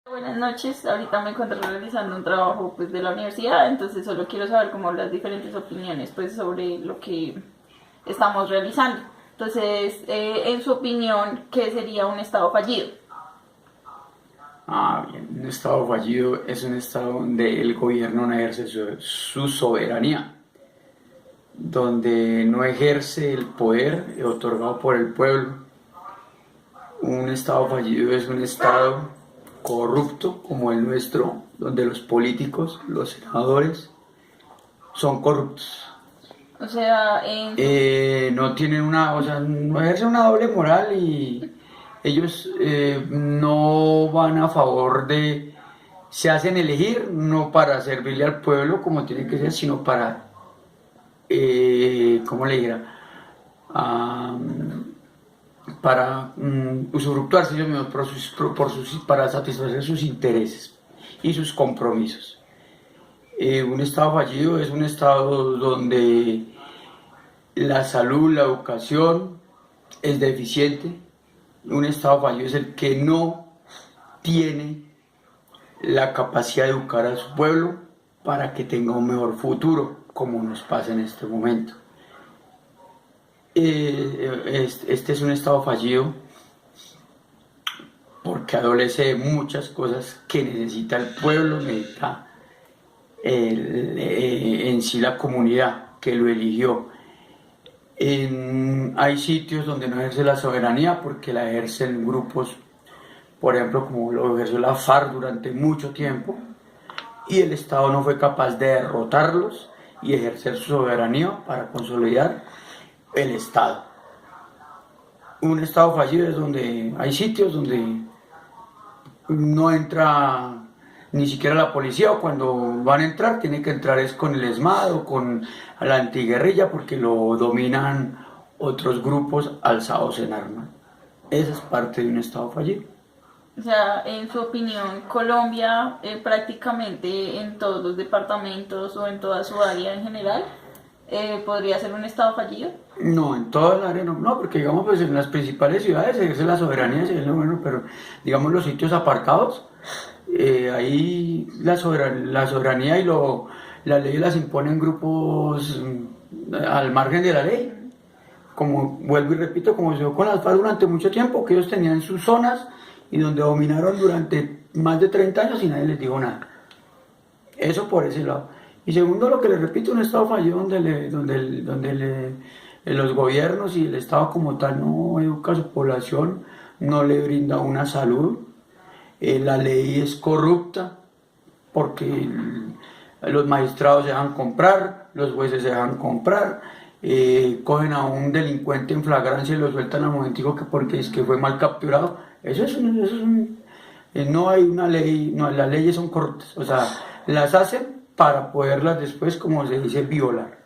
Buenas noches, ahorita me encuentro realizando un trabajo pues de la universidad, entonces solo quiero saber como las diferentes opiniones pues sobre lo que estamos realizando. Entonces, en su opinión, ¿qué sería un estado fallido? Bien, un Estado fallido es un Estado donde el gobierno no ejerce su soberanía, donde no ejerce el poder otorgado por el pueblo. Un Estado fallido es un Estado corrupto como el nuestro, donde los políticos, los senadores, son corruptos. O sea, en su... No tienen o sea, no ejercen una doble moral y ellos no van a favor se hacen elegir no para servirle al pueblo como tiene que ser, sino para, ¿cómo le dijera? Ah, para usufructuarse ellos mismos para satisfacer sus intereses y sus compromisos. Un Estado fallido es un Estado donde la salud, la educación es deficiente. Un Estado fallido es el que no tiene la capacidad de educar a su pueblo para que tenga un mejor futuro, como nos pasa en este momento. Este es un Estado fallido porque adolece de muchas cosas que necesita el pueblo, necesita en sí la comunidad que lo eligió. Hay sitios donde no ejerce la soberanía porque la ejercen grupos, por ejemplo, como lo ejerció la FARC durante mucho tiempo, y el Estado no fue capaz de derrotarlos y ejercer su soberanía para consolidar el Estado. Un Estado fallido es donde hay sitios donde no entra ni siquiera la policía, o cuando van a entrar tienen que entrar es con el ESMAD o con la antiguerrilla porque lo dominan otros grupos alzados en armas. Esa es parte de un Estado fallido. O sea, en su opinión, Colombia prácticamente en todos los departamentos o en toda su área en general podría ser un estado fallido. No, en toda el área no, no, porque digamos pues en las principales ciudades se ejerce la soberanía, se ejerce, bueno, pero digamos los sitios apartados, ahí la soberanía las leyes las imponen grupos al margen de la ley. Como vuelvo y repito, como se dio con las FARC durante mucho tiempo, que ellos tenían sus zonas y donde dominaron durante más de 30 años y nadie les dijo nada. Eso por ese lado. Y segundo, lo que les repito, un Estado fallido los gobiernos y el Estado como tal no educa a su población, no le brinda una salud, la ley es corrupta porque los magistrados se dejan comprar, los jueces se dejan comprar, cogen a un delincuente en flagrancia y lo sueltan al momentico que porque es que fue mal capturado. No hay una ley, no, las leyes son corruptas, o sea, las hacen para poderlas después, como se dice, violar.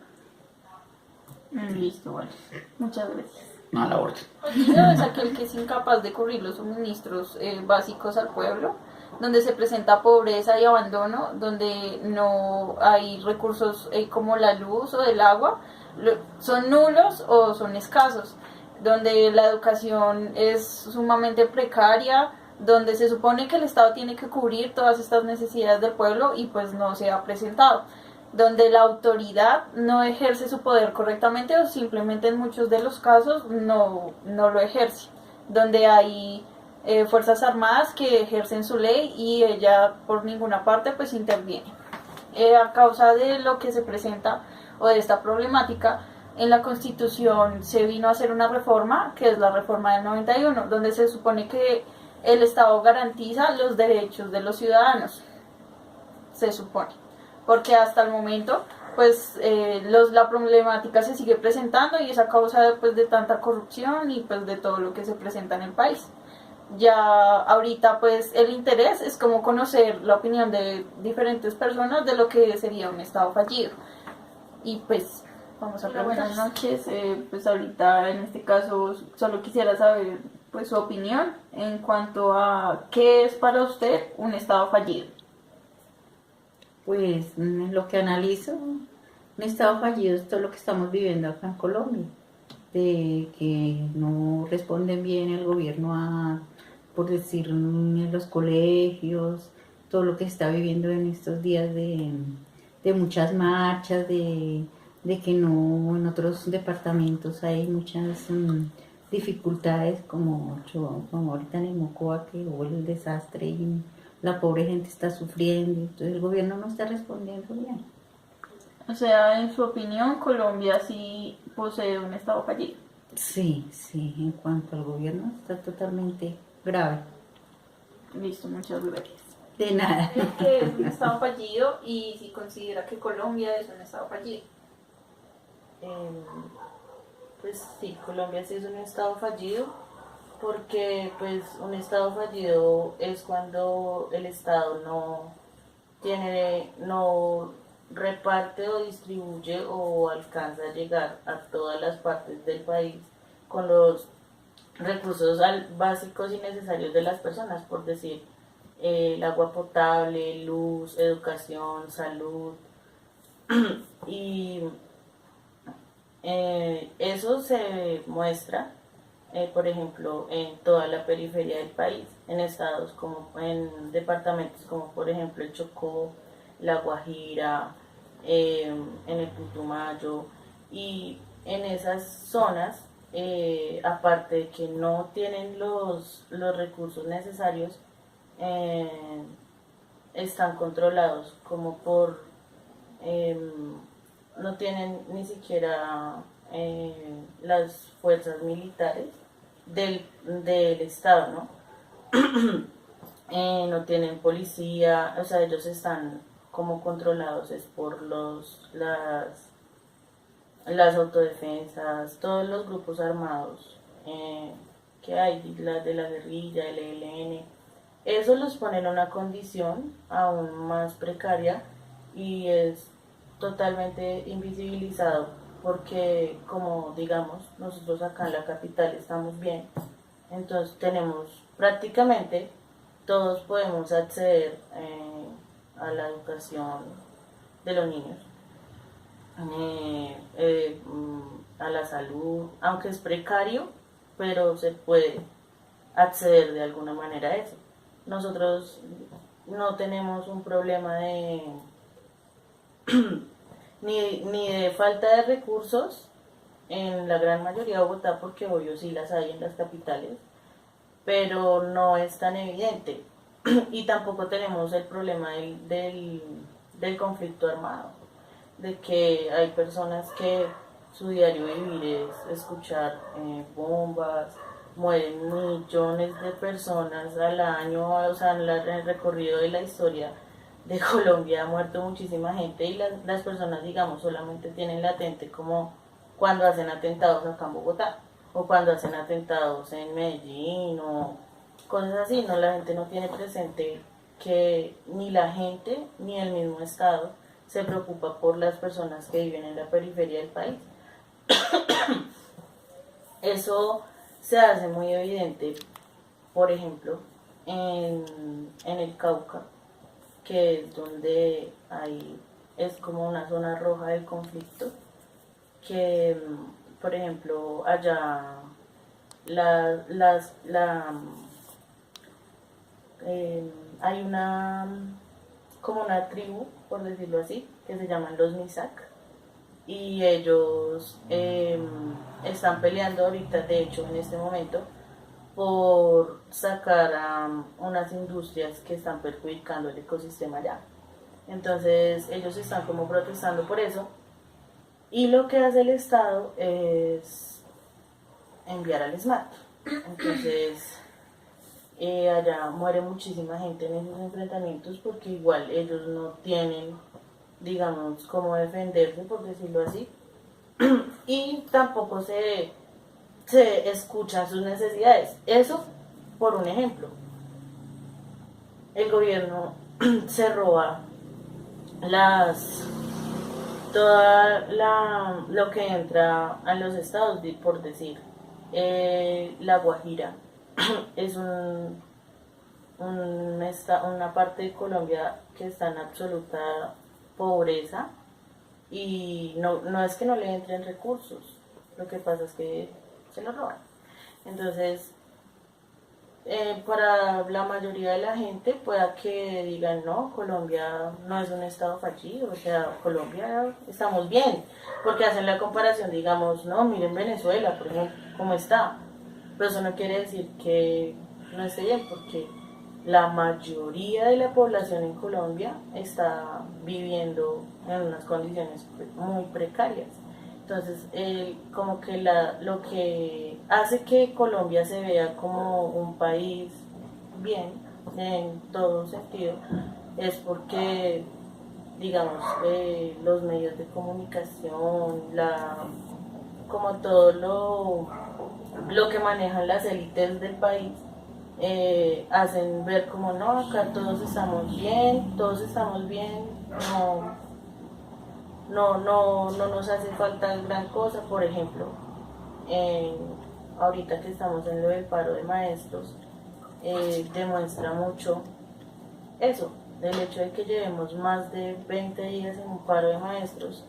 Listo, bueno. Muchas gracias. A la orden. Fallido es aquel que es incapaz de cubrir los suministros básicos al pueblo, donde se presenta pobreza y abandono, donde no hay recursos como la luz o el agua, son nulos o son escasos, donde la educación es sumamente precaria, donde se supone que el Estado tiene que cubrir todas estas necesidades del pueblo y pues no se ha presentado, donde la autoridad no ejerce su poder correctamente o simplemente en muchos de los casos no lo ejerce, donde hay fuerzas armadas que ejercen su ley y ella por ninguna parte pues interviene. A causa de lo que se presenta o de esta problemática, en la Constitución se vino a hacer una reforma, que es la reforma del 91, donde se supone que el Estado garantiza los derechos de los ciudadanos, se supone, porque hasta el momento pues la problemática se sigue presentando y es a causa de tanta corrupción y pues de todo lo que se presenta en el país. Ya ahorita pues el interés es como conocer la opinión de diferentes personas de lo que sería un estado fallido. Y pues vamos a preguntar. Buenas noches, pues ahorita en este caso solo quisiera saber pues su opinión en cuanto a qué es para usted un estado fallido. Pues lo que analizo, un estado fallido es todo lo que estamos viviendo acá en Colombia, de que no responden bien el gobierno a por decir, en los colegios, todo lo que se está viviendo en estos días de muchas marchas, de que no, en otros departamentos hay muchas dificultades, como ahorita en el Mocoa, que hubo el desastre y la pobre gente está sufriendo, entonces el gobierno no está respondiendo bien. O sea, en su opinión, Colombia sí posee un estado fallido. Sí, sí, en cuanto al gobierno está totalmente grave. Listo, muchas gracias. De nada. Creo que es un estado fallido y si considera que Colombia es un estado fallido. Eh, pues sí, Colombia sí es un estado fallido, porque pues un estado fallido es cuando el estado no reparte o distribuye o alcanza a llegar a todas las partes del país con los recursos básicos y necesarios de las personas, por decir, el agua potable, luz, educación, salud. Y eso se muestra, por ejemplo, en toda la periferia del país, en estados como, en departamentos como por ejemplo el Chocó, La Guajira, en el Putumayo, y en esas zonas, aparte de que no tienen los recursos necesarios, eh, están controlados como por no tienen ni siquiera las fuerzas militares del Estado, ¿no? No tienen policía, o sea, ellos están como controlados es por las autodefensas, todos los grupos armados que hay, de la guerrilla, el ELN. Eso los pone en una condición aún más precaria y es totalmente invisibilizado porque, como digamos, nosotros acá en la capital estamos bien, entonces tenemos prácticamente todos podemos acceder a la educación de los niños, a la salud, aunque es precario, pero se puede acceder de alguna manera a eso. Nosotros no tenemos un problema de ni de falta de recursos en la gran mayoría de Bogotá, porque obvio sí las hay en las capitales, pero no es tan evidente. Y tampoco tenemos el problema del conflicto armado, de que hay personas que su diario vivir es escuchar bombas, mueren millones de personas al año, o sea, en el recorrido de la historia de Colombia ha muerto muchísima gente y las personas, digamos, solamente tienen latente como cuando hacen atentados acá en Bogotá o cuando hacen atentados en Medellín o cosas así, no, la gente no tiene presente que ni la gente ni el mismo Estado se preocupa por las personas que viven en la periferia del país. Eso se hace muy evidente, por ejemplo, en el Cauca, que es donde es como una zona roja del conflicto, que, por ejemplo, allá hay como una tribu, por decirlo así, que se llaman los Misak, y ellos están peleando ahorita, de hecho, en este momento, por sacar a unas industrias que están perjudicando el ecosistema allá. Entonces ellos están como protestando por eso y lo que hace el Estado es enviar al SMAT. Entonces allá muere muchísima gente en esos enfrentamientos porque igual ellos no tienen, digamos, cómo defenderse, por decirlo así, y tampoco se escuchan sus necesidades. Eso por un ejemplo. El gobierno se roba lo que entra a los estados, por decir, La Guajira es una parte de Colombia que está en absoluta pobreza y no es que no le entren recursos, lo que pasa es que se lo roban. Entonces, para la mayoría de la gente pueda que digan, no, Colombia no es un estado fallido, o sea, Colombia estamos bien, porque hacen la comparación, digamos, no, miren Venezuela, por ejemplo, cómo está, pero eso no quiere decir que no esté bien, porque la mayoría de la población en Colombia está viviendo en unas condiciones muy precarias. Entonces, como que lo que hace que Colombia se vea como un país bien, en todo sentido, es porque, digamos, los medios de comunicación, como todo lo que manejan las élites del país, hacen ver como, no, acá todos estamos bien, no nos hace falta gran cosa. Por ejemplo, ahorita que estamos en lo del paro de maestros, demuestra mucho eso, el hecho de que llevemos más de 20 días en un paro de maestros,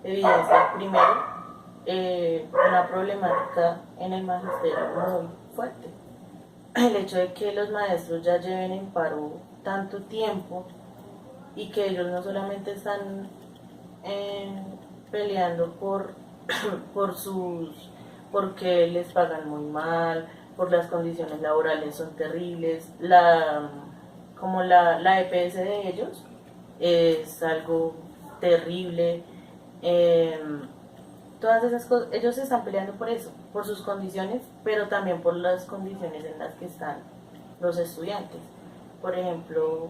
evidencia primero una problemática en el magisterio muy fuerte. El hecho de que los maestros ya lleven en paro tanto tiempo y que ellos no solamente están peleando porque les pagan muy mal, por las condiciones laborales son terribles, como la EPS de ellos es algo terrible, todas esas cosas, ellos se están peleando por eso, por sus condiciones, pero también por las condiciones en las que están los estudiantes. Por ejemplo,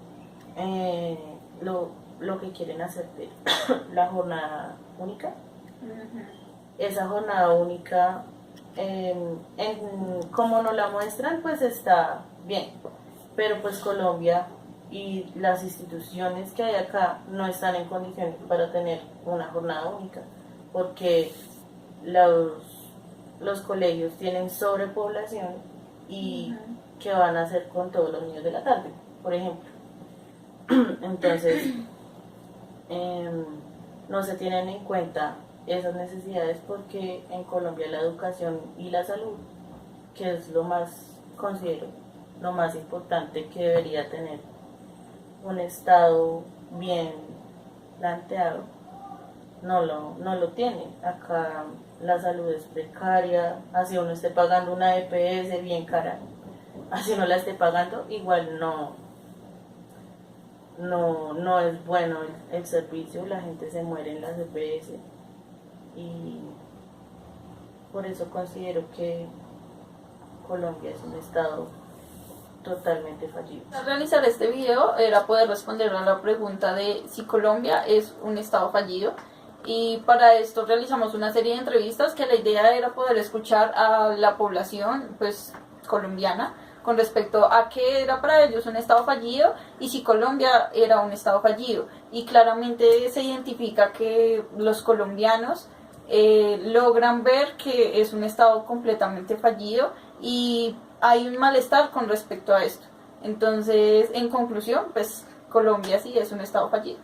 lo que quieren hacer de la jornada única. Esa jornada única, como nos la muestran, pues está bien, pero pues Colombia y las instituciones que hay acá no están en condiciones para tener una jornada única, porque los colegios tienen sobrepoblación y ¿qué van a hacer con todos los niños de la tarde, por ejemplo? Entonces, no se tienen en cuenta esas necesidades porque en Colombia la educación y la salud, que es lo más, considero, lo más importante que debería tener un Estado bien planteado, no lo tiene. Acá la salud es precaria, así uno esté pagando una EPS bien cara, así no la esté pagando, igual no es bueno el servicio, la gente se muere en las EPS y por eso considero que Colombia es un estado totalmente fallido. Al realizar este video era poder responder a la pregunta de si Colombia es un estado fallido, y para esto realizamos una serie de entrevistas que la idea era poder escuchar a la población pues colombiana con respecto a qué era para ellos un estado fallido y si Colombia era un estado fallido, y claramente se identifica que los colombianos logran ver que es un estado completamente fallido y hay un malestar con respecto a esto. Entonces, en conclusión, pues Colombia sí es un estado fallido.